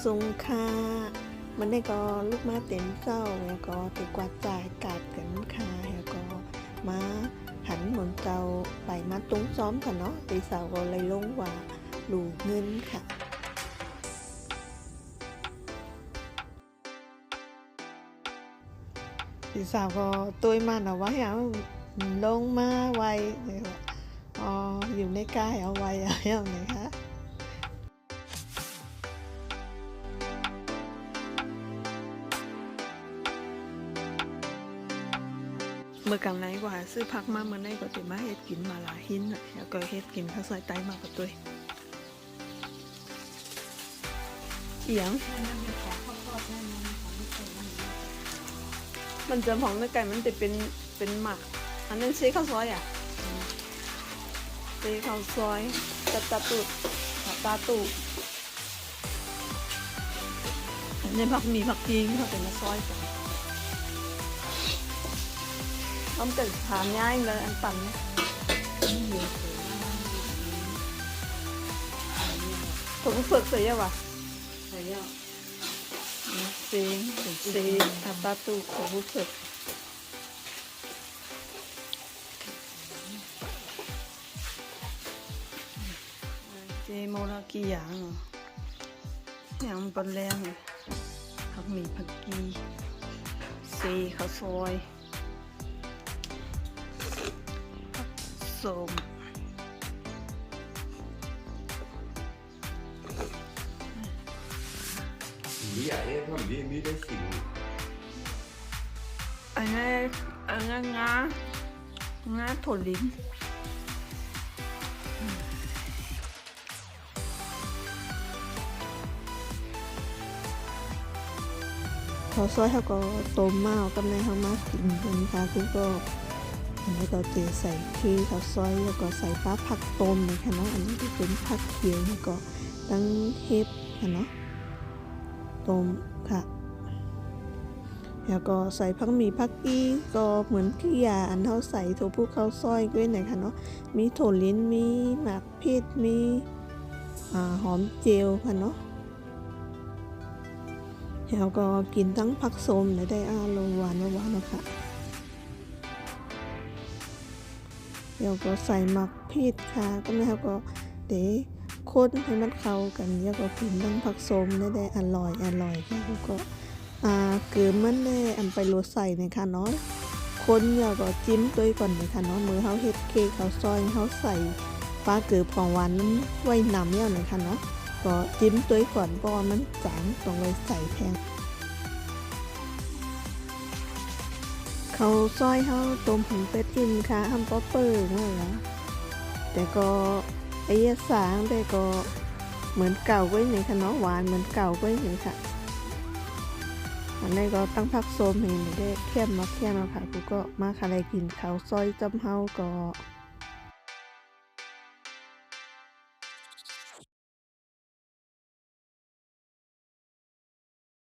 ทรงค่ามันได้ก็ลูกมาเต็มเจ้าแล้วก็ติกวาดจ่ายกาดกันค่ะแล้วก็มาหันหมุนเจ้าไปมาตุ้งซ้อมค่ะเนาะตีสาวก็เลยลงว่าลูกเงินค่ะตีสาวก็ตัวมันเอาไว้เอาลงมาไวเลยว่าอ๋ออยู่ในกายเอาไว้เอาไหนคะเมื่อกำไรกว่าซื้อพักมาเมื่อไหร่ก็จะมาเฮ็ดกินมาหลายหินแล้วก็เฮ็ดกินข้าวซอยไตมากกว่าตัวเอียงมันจะของในไก่มันจะเป็นหมักอันนั้นซีข้าวซอยซีข้าวซอยตาตูอันนี้ผักมีผักกีเขาเป็นมาซอยกันต้องจัดทานง่ายเลยอันปั่นผมฝึกเสียว่ะซีตาตูผมฝึกเจโมรากี่อย่างปนแรงผักหมี่ผักกีซีข้าวซอยส้มนี่อะไรทำดีมีได้สิ่งอันนี้งาถั่วลิ้นข้าวซอยเขาก็ต้มมาเอากับในเขามากินกันค่ะคุณก็อันนี้ก็จะใส่คือข้าวซอยแล้วก็ใส่ปลาผักต้มนะคะเนาะอันนี้ก็เป็นผักเขียวแล้วก็ตั้งเห็ดค่ะเนาะต้มค่ะแล้วก็ใส่ผักหมี่ผักอีก็เหมือนที่ยาอันเท่าใส่ถั่วพูข้าวซอยด้วยนะคะเนาะมีถั่วลิ้นมีหมากพริกมีหอมเจียวค่ะเนาะแล้วก็กินทั้งผักส้มได้อารมณ์หวานนะคะแล้วก็ใส่หมักพริกค่ะก็แล้วก็เตะคนให้มันเข้ากันแล้วก็กินทั้งผักส้มได้อร่อยค่ะแล้วก็เกิดมันได้อันไปโรยใส่นะคะเนาะคนแล้วก็จิ้มด้วยก่อนนะคะเนาะมือเขาเฮ็ดเค้กเขาซอยเขาใส่ปลาเกิดของหวานนั้นไว้นำแล้วนะคะเนาะก็จิ้มด้วยก่อนเพราะว่ามันจางต้องไว้ใส่แทนเขาซอยเขาต้มผงเป็ดอิ่มค่ะทำป๊อปเปอร์นั่นแหละแต่ก็ไอ้สางแต่ก็เหมือนเก่าไว้ไหนค่ะเนาะหวานเหมือนเก่าไว้ไหนค่ะอันนี้ก็ตั้งพักโซมเห็นได้เข้มมาค่ะกูก็มาอะไรกินข้าวซอยจำเฮาก็